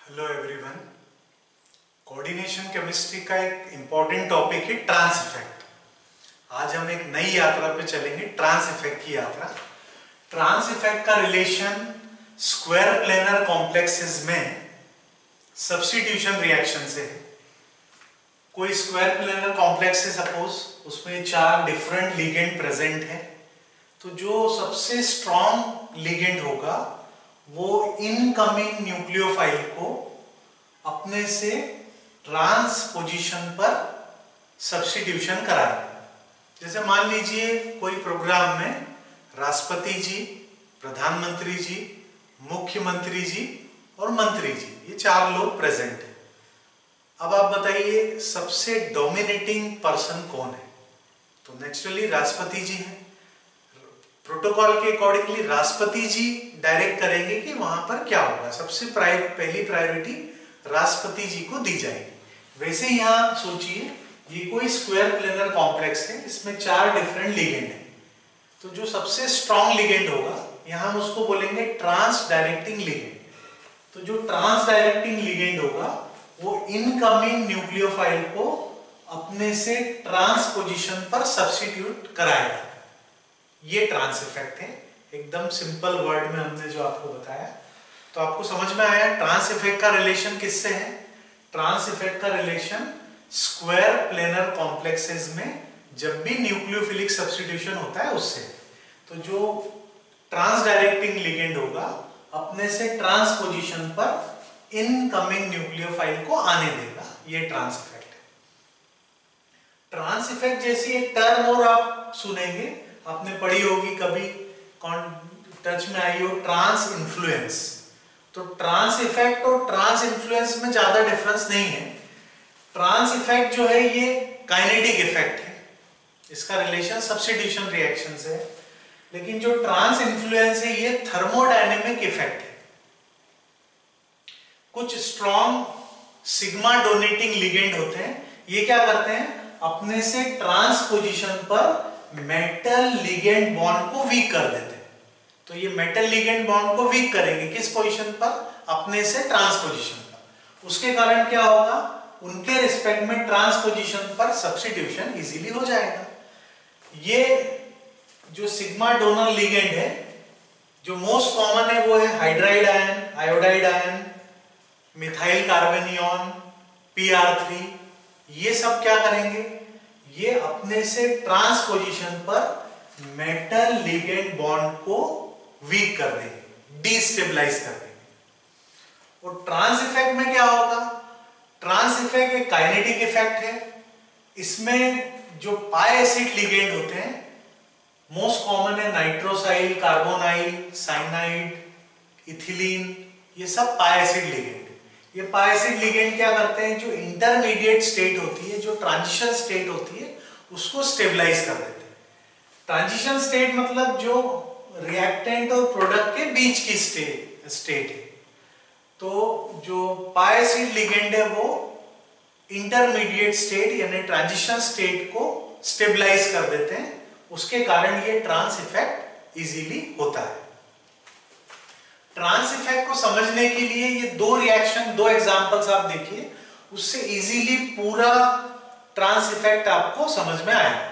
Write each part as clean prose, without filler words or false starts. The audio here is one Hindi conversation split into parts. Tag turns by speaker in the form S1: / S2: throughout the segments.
S1: Hello everyone. कोऑर्डिनेशन केमिस्ट्री का एक इंपॉर्टेंट टॉपिक है ट्रांस इफेक्ट। आज हम एक नई यात्रा पे चलेंगे, ट्रांस इफेक्ट की यात्रा। ट्रांस इफेक्ट का रिलेशन स्क्वायर प्लेनर कॉम्प्लेक्सेस में सब्स्टिट्यूशन रिएक्शन से है। कोई स्क्वायर प्लेनर कॉम्प्लेक्स है सपोज, उसमें 4 डिफरेंट लिगेंड प्रेजेंट है, तो जो सबसे स्ट्रॉन्ग लिगेंड होगा वो इनकमिंग न्यूक्लियोफाइल को अपने से ट्रांस पोजीशन पर सब्स्टिट्यूशन कराएगा। जैसे मान लीजिए कोई प्रोग्राम में राष्ट्रपति जी, प्रधानमंत्री जी, मुख्यमंत्री जी और मंत्री जी, ये 4 लोग प्रेजेंट हैं। अब आप बताइए सबसे डोमिनेटिंग पर्सन कौन है? तो नेचुरली राष्ट्रपति जी हैं। प्रोटोकॉल के अकॉर्डिंगली राष्ट्रपति जी डायरेक्ट करेंगे कि वहां पर क्या होगा, सबसे पहली प्रायोरिटी राष्ट्रपति जी को दी जाएगी। वैसे यहां सोचिए ये कोई स्क्वायर प्लेनर कॉम्प्लेक्स है, इसमें 4 डिफरेंट लिगेंड है, तो जो सबसे स्ट्रॉन्ग लिगेंड होगा यहां हम उसको बोलेंगे ट्रांस डायरेक्टिंग लिगेंड। तो जो ट्रांस डायरेक्टिंग लिगेंड होगा वो इनकमिंग न्यूक्लियोफाइल को अपने से ट्रांस पोजीशन पर सब्स्टिट्यूट कराएगा। ये ट्रांस इफेक्ट है। एकदम सिंपल वर्ड में हमने जो आपको बताया, तो आपको समझ में आया ट्रांस इफेक्ट का रिलेशन किससे है? ट्रांस इफेक्ट का रिलेशन स्क्वायर प्लेनर कॉम्प्लेक्सेस में जब भी न्यूक्लियोफिलिक सब्स्टिट्यूशन होता है उससे। तो जो ट्रांस डायरेक्टिंग लिगेंड होगा अपने से ट्रांस पोजीशन पर इनकमिंग न्यूक्लियोफाइल को आने देगा। ये ट्रांस इफेक्ट है। ट्रांस इफेक्ट जैसी एक टर्म और आप सुनेंगे, आपने पढ़ी होगी, कभी टच में आई हो, ट्रांस इन्फ्लुएंस। तो ट्रांस इफेक्ट और ट्रांस इन्फ्लुएंस में ज्यादा डिफरेंस नहीं है। ट्रांस इफेक्ट जो है ये काइनेटिक इफेक्ट है, इसका रिलेशन सब्स्टिट्यूशन रिएक्शन से है। लेकिन जो ट्रांस इन्फ्लुएंस है ये थर्मोडायनेमिक इफेक्ट है। कुछ स्ट्रॉन्ग सिग्मा डोनेटिंग लिगेंड होते हैं, ये क्या करते हैं अपने से ट्रांस पोजीशन पर मेटल लिगेंड बॉन्ड को वीक कर देते हैं। तो ये मेटल लिगेंड बॉन्ड को वीक करेंगे किस पोजीशन पर? अपने से ट्रांस पोजीशन पर। उसके कारण क्या होगा, उनके रिस्पेक्ट में ट्रांस पोजीशन पर सब्स्टिट्यूशन इजीली हो जाएगा। ये जो सिग्मा डोनर लिगेंड है, जो मोस्ट कॉमन है वो है hydride ion, iodide ion, methyl carbanion, PR3। ये सब क्या करेंगे, ये अपने से ट्रांस पोजीशन पर मेटल लिगेंड बॉन्ड को वीक कर देंगे, डिस्टेबलाइज कर देंगे। और ट्रांस इफेक्ट में क्या होगा? ट्रांस इफेक्ट एक काइनेटिक इफेक्ट है। इसमें जो पाई एसिड लिगेंड होते हैं, मोस्ट कॉमन है नाइट्रोसाइल, कार्बोनाइल, साइनाइड, इथिलीन, ये सब पाई एसिड लिगेंड। ये पाई एसिड लिगेंड क्या करते हैं, जो इंटरमीडिएट स्टेट होती है, जो ट्रांजिशन स्टेट होती है, उसको स्टेबलाइज कर देते हैं। ट्रांजिशन स्टेट मतलब जो रिएक्टेंट और प्रोडक्ट के बीच की स्टेट है। तो जो पाई एसिड लिगेंड है वो इंटरमीडिएट स्टेट यानी ट्रांजिशन स्टेट को स्टेबलाइज कर देते हैं। उसके कारण ये ट्रांस इफेक्ट इजीली होता है। ट्रांस इफेक्ट को समझने के लिए ये 2 रिएक्शन, 2 एग्जांपल्स आप देखिए, उससे इजीली पूरा ट्रांस इफेक्ट आपको समझ में आएगा।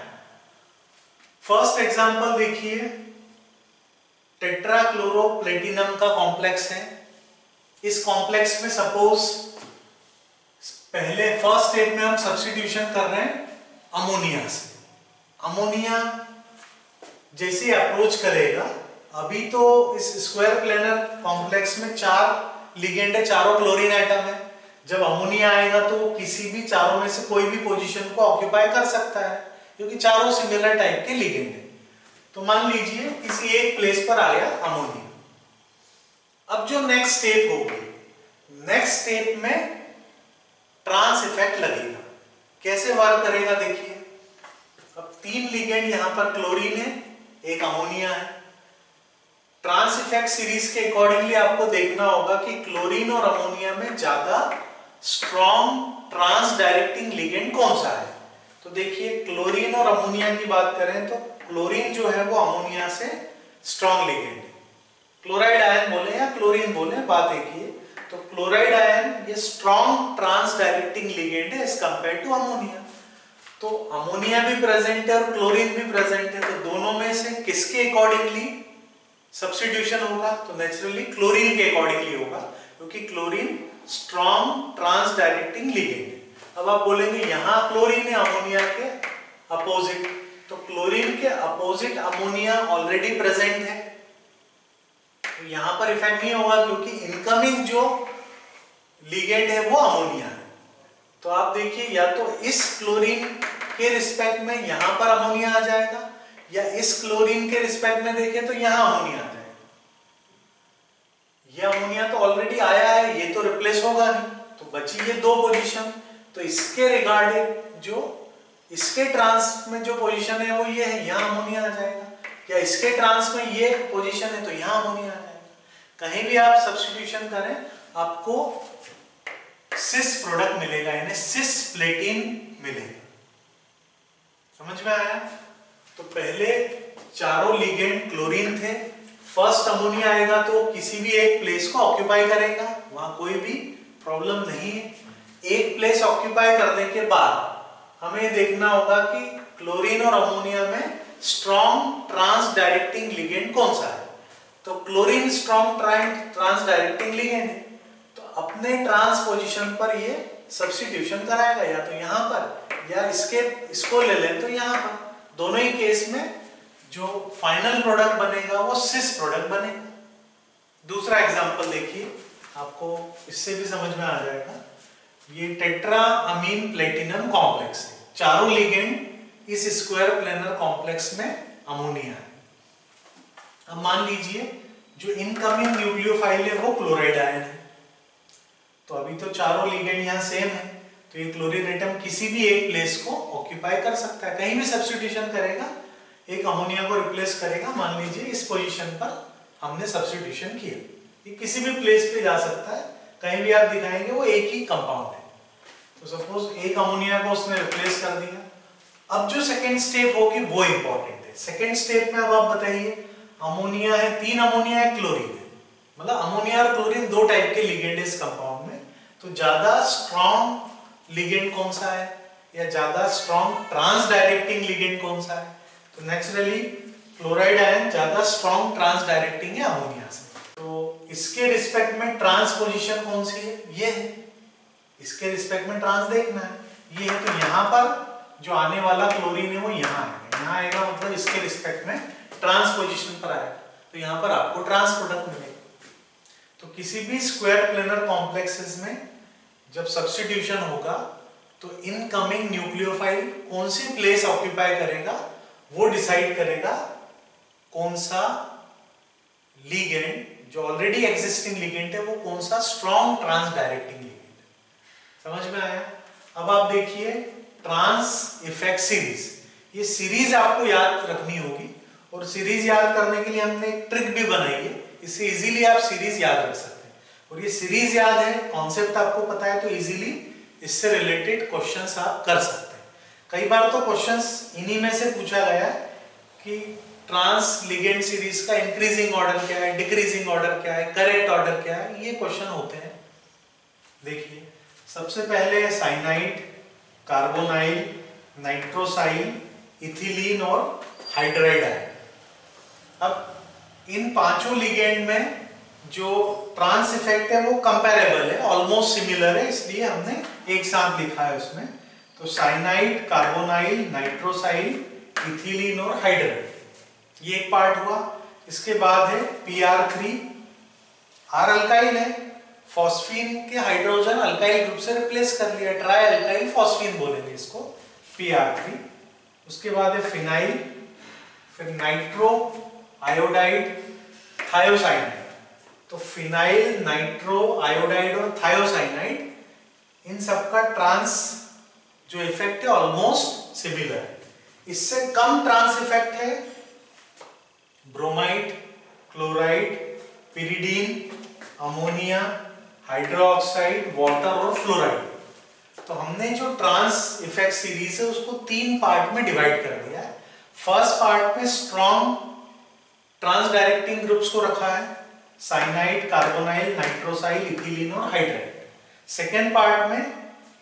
S1: फर्स्ट एग्जांपल देखिए, टेट्राक्लोरोप्लेटिनम का कॉम्प्लेक्स है। इस कॉम्प्लेक्स में सपोज पहले फर्स्ट स्टेप में हम सब्स्टिट्यूशन कर रहे हैं अमोनिया से। अमोनिया जैसे अप्रोच करेगा, अभी तो इस स्क्वायर प्लेनर कॉम्प्लेक्स में 4 लिगेंड है, चारों क्लोरीन आइटम है। जब अमोनिया आएगा तो किसी भी चारों में से कोई भी पोजीशन को ऑक्यूपाई कर सकता है, क्योंकि चारों सिमिलर टाइप के लिगेंड है। तो मान लीजिए किसी एक प्लेस पर आ गया अमोनिया। अब जो नेक्स्ट स्टेप होगी, नेक्स्ट स्टेप में ट्रांस इफेक्ट लगेगा। कैसे वर्क करेगा देखिए। अब 3 लिगेंड यहां पर क्लोरीन है, एक अमोनिया है। ट्रांस इफेक्ट सीरीज के अकॉर्डिंगली आपको देखना होगा कि क्लोरीन और अमोनिया में ज्यादा स्ट्रॉन्ग ट्रांस डायरेक्टिंग लिगेंड कौन सा है। तो देखिए क्लोरीन और अमोनिया की बात करें तो क्लोरीन जो है वो अमोनिया से स्ट्रॉन्ग लिगेंड है। क्लोराइड आयन बोले या क्लोरीन बोले, बात एक ही है। तो क्लोराइड आयन ये स्ट्रॉन्ग ट्रांस डायरेक्टिंग लिगेंड है एज कंपेयर टू अमोनिया। तो अमोनिया भी प्रेजेंट है और क्लोरीन भी प्रेजेंट है, तो दोनों में से किसके अकॉर्डिंगली सब्स्टिट्यूशन होगा? तो नेचुरली क्लोरीन के अकॉर्डिंगली होगा, क्योंकि chlorine strong trans directing ligand है। अब आप बोलेंगे यहां क्लोरीन है अमोनिया के अपोजिट, तो क्लोरीन के अपोजिट अमोनिया ऑलरेडी प्रेजेंट है, तो यहां पर इफेक्ट नहीं होगा क्योंकि इनकमिंग जो लिगेंड है वो अमोनिया है। तो आप देखिए या तो इस क्लोरीन के रिस्पेक्ट में यहां पर अमोनिया आ जाएगा, या इस क्लोरीन के रिस्पेक्ट में देखें तो यहां अमोनिया आ जाएगा। ये अमोनिया तो ऑलरेडी आया है, ये तो रिप्लेस होगा नहीं, तो बची ये दो पोजीशन। तो इसके रिगार्डिंग जो इसके ट्रांस में जो पोजीशन है वो ये है, यहां अमोनिया आ जाएगा, या इसके ट्रांस में ये पोजीशन है तो यहां अमोनिया आ जाएगा। कहीं भी आप सब्स्टिट्यूशन करें आपको सिस प्रोडक्ट मिलेगा, यानी सिस प्लेटिन मिलेगा। समझ में आया? तो पहले चारों लिगेंड क्लोरीन थे, फर्स्ट अमोनिया आएगा तो किसी भी एक प्लेस को ऑक्यूपाई करेगा, वहां कोई भी प्रॉब्लम नहीं है। एक प्लेस ऑक्यूपाई करने के बाद हमें देखना होगा कि क्लोरीन और अमोनिया में स्ट्रॉन्ग ट्रांस डायरेक्टिंग लिगेंड कौन सा है। तो chlorine strong trans directing ligand है, तो अपने ट्रांस पोजीशन पर ये सब्स्टिट्यूशन कराएगा, या तो यहां पर या इसको ले लें तो यहां पर। दोनों ही केस में जो फाइनल प्रोडक्ट बनेगा वो सिस प्रोडक्ट बनेगा। दूसरा एग्जांपल देखिए, आपको इससे भी समझ में आ जाएगा। ये टेट्रा अमीन प्लेटिनम कॉम्प्लेक्स है, चारों लिगेंड इस स्क्वायर प्लेनर कॉम्प्लेक्स में अमोनिया है। अब मान लीजिए जो इनकमिंग न्यूक्लियोफाइल है वो क्लोराइड आयन है, तो अभी तो चारों लिगेंड यहाँ सेम है, तो ये क्लोरीन एटम किसी भी एक प्लेस को ऑक्यूपाई कर सकता है, कहीं भी सब्स्टिट्यूशन करेगा, एक अमोनिया को रिप्लेस करेगा। मान लीजिए इस पोजीशन पर हमने सब्स्टिट्यूशन किया, ये किसी भी प्लेस पे जा सकता है, कहीं भी आप दिखाएंगे वो एक ही कंपाउंड है। तो सपोज एक अमोनिया को उसने रिप्लेस कर दिया। अब जो सेकेंड स्टेप होगी वो इंपॉर्टेंट है। सेकेंड स्टेप में अब आप बताइए, अमोनिया है, 3 अमोनिया है, क्लोरीन है, मतलब अमोनिया और क्लोरीन दो टाइप के लिगेंड इस कंपाउंड में, तो ज्यादा स्ट्रॉन्ग लिगेंड कौन सा है या ज्यादा स्ट्रॉन्ग ट्रांस डायरेक्टिंग लिगेंड कौन सा है? तो नेचुरली क्लोराइड आयन ज्यादा स्ट्रॉन्ग ट्रांस डायरेक्टिंग है अमोनिया से। तो इसके रिस्पेक्ट में ट्रांस पोजीशन कौन सी है? ये है। इसके रिस्पेक्ट में ट्रांस देखना है, ये है। तो यहाँ पर जो आने वाला क्लोरीन है वो यहाँ आएगा, यहाँ आएगा मतलब इसके रिस्पेक्ट में ट्रांस पोजीशन पर आएगा, तो यहाँ पर आपको ट्रांस प्रोडक्ट मिलेगा। तो किसी भी स्क्वायर प्लेनर कॉम्प्लेक्सेस में जब सब्स्टिट्यूशन होगा तो इनकमिंग न्यूक्लियोफाइल कौन सी प्लेस ऑक्यूपाई करेगा वो डिसाइड करेगा कौन सा लिगेंड जो ऑलरेडी एग्जिस्टिंग लिगेंड है वो कौन सा स्ट्रॉन्ग ट्रांस डायरेक्टिंग लिगेंड है। समझ में आया? अब आप देखिए ट्रांस इफेक्ट सीरीज, ये सीरीज आपको याद रखनी होगी, और सीरीज याद करने के लिए हमने एक ट्रिक भी बनाई है, इससे इजीली आप सीरीज याद रख सकते हैं। और ये सीरीज याद है, कॉन्सेप्ट आपको पता है, तो इजीली इससे रिलेटेड क्वेश्चंस आप कर सकते हैं। कई बार तो क्वेश्चंस इन्हीं में से पूछा गया कि ट्रांस लिगेंड सीरीज का इंक्रीजिंग ऑर्डर क्या है, डिक्रीजिंग ऑर्डर क्या है, करेक्ट ऑर्डर क्या है, ये क्वेश्चन होते हैं। देखिए सबसे पहले साइनाइड, कार्बोनाइल, नाइट्रोसाइल, इथिलीन और हाइड्राइड है। अब इन पांचों लिगेंड में जो ट्रांस इफेक्ट है वो कंपैरेबल है, ऑलमोस्ट सिमिलर है, इसलिए हमने एक साथ लिखा है उसमें। तो साइनाइड, कार्बोनाइल, नाइट्रोसाइल, इथिलीन और हाइड्राइड, ये एक पार्ट हुआ। इसके बाद है PR3, आर अल्काइल है, फॉस्फीन के हाइड्रोजन अल्काइल ग्रुप से रिप्लेस कर लिया, ट्राई अल्काइल फॉस्फीन बोलेंगे इसको, PR3। उसके बाद है फिनाइल, फिर नाइट्रो, आयोडाइड, थायोसाइनाइड। तो फिनाइल, नाइट्रो, आयोडाइड और थायोसाइनाइड, इन सबका ट्रांस जो इफेक्ट है ऑलमोस्ट सिमिलर है। इससे कम ट्रांस इफेक्ट है bromide, chloride, pyridine, ammonia, hydroxide, water और फ्लोराइड। तो हमने जो ट्रांस इफेक्ट सीरीज है उसको 3 पार्ट में डिवाइड कर दिया है। फर्स्ट पार्ट में स्ट्रॉन्ग ट्रांस डायरेक्टिंग ग्रुप्स को रखा है, साइनाइड, कार्बोनाइल, नाइट्रोसाइल, इथिलीन और हाइड्राइड। सेकेंड पार्ट में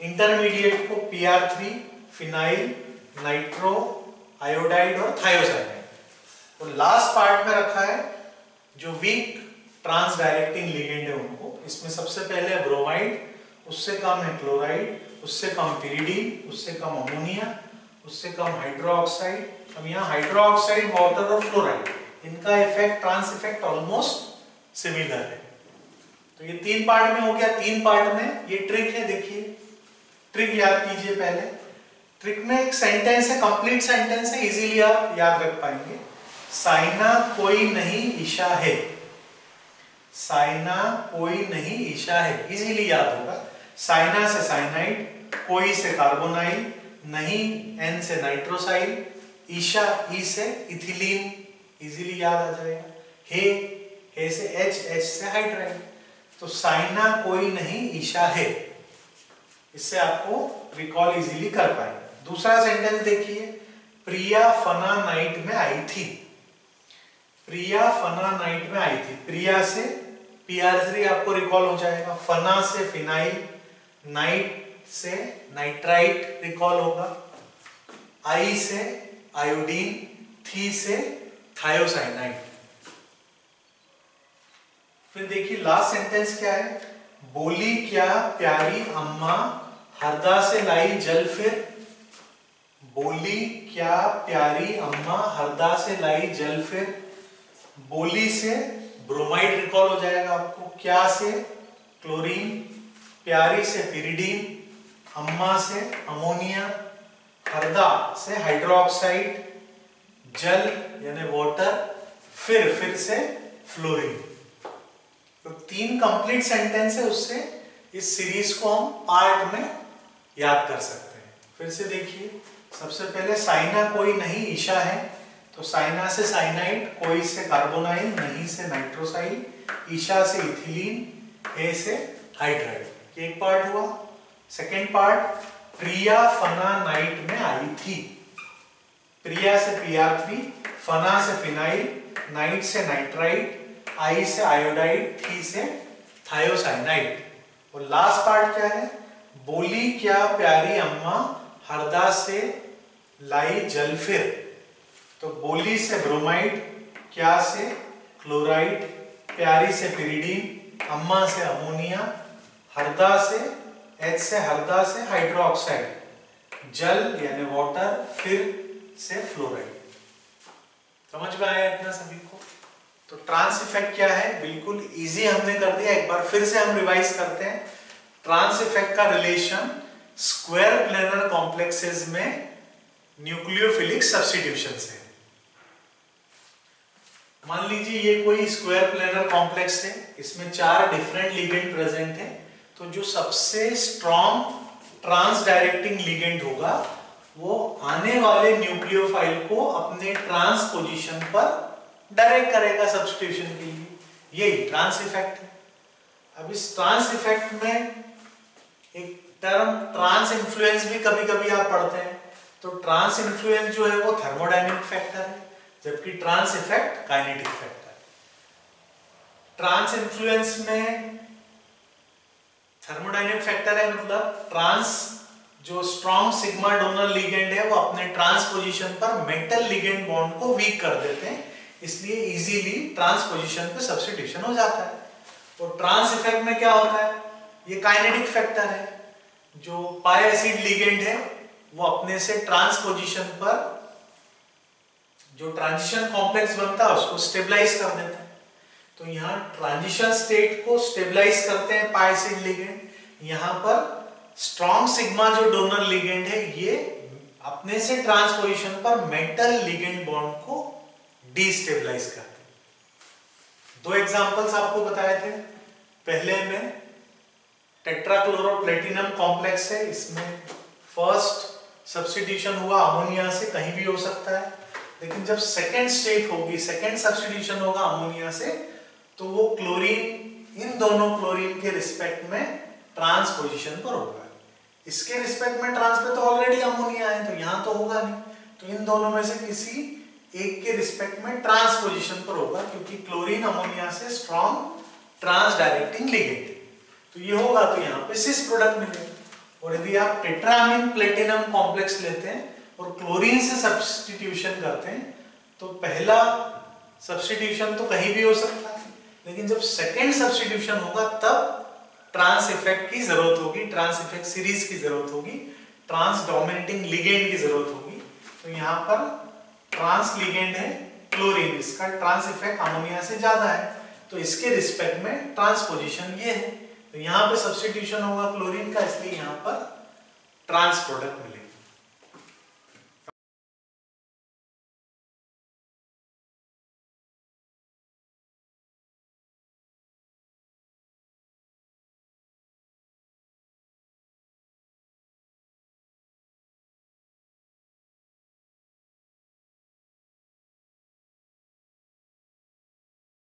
S1: इंटरमीडिएट को PR3, फिनाइल, नाइट्रो, आयोडाइड और थायोसाइनाइड। तो लास्ट पार्ट में रखा है जो वीक ट्रांस डायरेक्टिंग लिगेंड है उनको। इसमें सबसे पहले ब्रोमाइड, उससे कम है क्लोराइड, उससे कम पिरिडीन, उससे कम अमोनिया, उससे कम हाइड्रोक्साइड। अब यहाँ हाइड्रोक्साइड, वाटर और फ्लोराइड, इनका effect, trans effect almost similar है। तो ये 3 पार्ट में हो गया। 3 पार्ट में ये ट्रिक है, देखिए ट्रिक याद कीजिए। पहले ट्रिक में एक सेंटेंस है, कंप्लीट सेंटेंस है, इजीली आप याद रख पाएंगे। साइना कोई नहीं ईशा है, साइना कोई नहीं ईशा है, इजीली याद होगा। साइना से साइनाइड, कोई से कार्बोनाइल, नहीं N से नाइट्रोसाइल, ईशा ई से इथिलीन, इजीली याद आ जाएगा। हे से H से हाइड्राइड। तो साइना कोई नहीं ईशा है, इससे आपको रिकॉल इजीली कर पाएंगे। दूसरा सेंटेंस देखिए, प्रिया फना नाइट में आई थी, प्रिया फना नाइट में आई थी। प्रिया से PR3 आपको रिकॉल हो जाएगा, फना से फिनाइल, नाइट से नाइट्राइट रिकॉल होगा, आई से आयोडीन, थी से थायोसाइनाइड। फिर देखिए लास्ट सेंटेंस क्या है, बोली क्या प्यारी अम्मा हरदा से लाई जल फिर, बोली क्या प्यारी अम्मा हरदा से लाई जल फिर। बोली से ब्रोमाइड रिकॉल हो जाएगा आपको, क्या से क्लोरीन, प्यारी से पिरिडीन, अम्मा से अमोनिया, हरदा से हाइड्रोक्साइड, जल यानी वाटर, फिर से फ्लोरीन। तो 3 कंप्लीट सेंटेंस है, उससे इस सीरीज को हम पार्ट में याद कर सकते हैं। फिर से देखिए, सबसे पहले साइना कोई नहीं ईशा है, तो साइना से साइनाइड, कोई से कार्बोनाइल, नहीं से नाइट्रोसाइल, ईशा से इथिलीन, ए से हाइड्राइड। एक पार्ट हुआ। सेकेंड पार्ट, प्रिया फना नाइट में आई थी, प्रिया से PR3, फना से फिनाइल, नाइट से नाइट्राइड, आई से आयोडाइड, थी से थायोसाइनाइड। और लास्ट पार्ट क्या है, बोली क्या प्यारी अम्मा हरदा से लाई जल फिर। तो बोली से ब्रोमाइड, क्या से क्लोराइड, प्यारी से पिरिडीन, अम्मा से अमोनिया, हरदा से H से हरदा से हाइड्रोक्साइड, जल यानी वाटर, फिर से फ्लोराइड। समझ में आया इतना सभी को? तो ट्रांस इफेक्ट क्या है, बिल्कुल इजी हमने कर दिया। एक बार फिर से हम रिवाइज करते हैं। ट्रांस इफेक्ट का रिलेशन स्क्वायर प्लेनर कॉम्प्लेक्सेस में न्यूक्लियोफिलिक सब्स्टिट्यूशन से। मान लीजिए ये कोई स्क्वायर प्लेनर कॉम्प्लेक्स है, इसमें 4 डिफरेंट लिगेंड प्रेजेंट है। तो जो सबसे स्ट्रॉन्ग ट्रांस डायरेक्टिंग लिगेंड होगा वो आने वाले न्यूक्लियोफाइल को अपने ट्रांस पोजीशन पर डायरेक्ट करेगा सब्स्टिट्यूशन के लिए। यही ट्रांस इफेक्ट है। अब इस ट्रांस इफेक्ट में एक टर्म ट्रांस इन्फ्लुएंस भी कभी कभी आप पढ़ते हैं। तो ट्रांस इन्फ्लुएंस जो है वो थर्मोडायनेमिक फैक्टर है, जबकि ट्रांस इफेक्ट काइनेटिक फैक्टर है। ट्रांस इन्फ्लुएंस में थर्मोडायनेमिक फैक्टर है, मतलब ट्रांस जो स्ट्रॉन्ग सिग्मा डोनर लिगेंड है वो अपने ट्रांस पोजीशन पर मेटल लिगेंड बॉन्ड को वीक कर देते हैं, इसलिए इजीली ट्रांस पोजीशन पे सब्स्टिट्यूशन हो जाता है। और ट्रांस इफेक्ट में क्या होता है, ये काइनेटिक फैक्टर है। जो पाई एसिड लिगेंड है वो अपने से ट्रांस पोजीशन पर जो ट्रांजिशन कॉम्प्लेक्स बनता है उसको स्टेबलाइज कर देता है। तो यहाँ ट्रांजिशन स्टेट को स्टेबलाइज करते हैं पाई एसिड लिगेंड। यहाँ पर स्ट्रॉन्ग सिग्मा जो डोनर लिगेंड है ये अपने से ट्रांस पोजीशन पर मेटल लिगेंड बॉन्ड को डिस्टेबलाइज करते हैं। 2 एग्जांपल्स आपको बताए थे। पहले में टेट्राक्लोरोप्लेटिनम कॉम्प्लेक्स है, इसमें फर्स्ट सब्स्टिट्यूशन हुआ अमोनिया से, कहीं भी हो सकता है। लेकिन जब सेकेंड स्टेट होगी, सेकेंड सब्स्टिट्यूशन होगा अमोनिया से, तो वो क्लोरीन, इन दोनों क्लोरीन के रिस्पेक्ट में ट्रांस पोजीशन पर होगा। इसके रिस्पेक्ट में ट्रांस पे तो ऑलरेडी अमोनिया है, तो यहां तो होगा नहीं। तो इन दोनों में से किसी एक के रिस्पेक्ट में ट्रांस पोजीशन पर होगा, क्योंकि क्लोरीन अमोनिया से स्ट्रॉन्ग ट्रांस डायरेक्टिंग लिगेंड, तो ये होगा तो यहाँ पे सिस प्रोडक्ट मिलेगा। और यदि आप टेट्रामीन प्लेटिनम कॉम्प्लेक्स लेते हैं और क्लोरीन से सब्स्टिट्यूशन करते हैं, तो पहला सब्स्टिट्यूशन तो कहीं भी हो सकता है, लेकिन जब सेकेंड सब्स्टिट्यूशन होगा तब ट्रांस इफेक्ट की जरूरत होगी, ट्रांस इफेक्ट सीरीज की जरूरत होगी, ट्रांस डोमिनेटिंग लिगेंड की जरूरत होगी। तो यहाँ पर ट्रांस लिगेंड है क्लोरीन, इसका ट्रांस इफेक्ट अमोनिया से ज्यादा है, तो इसके रिस्पेक्ट में ट्रांसपोजिशन ये है, तो यहाँ पे सब्स्टिट्यूशन होगा क्लोरीन का, इसलिए यहाँ पर ट्रांस प्रोडक्ट मिलेगा।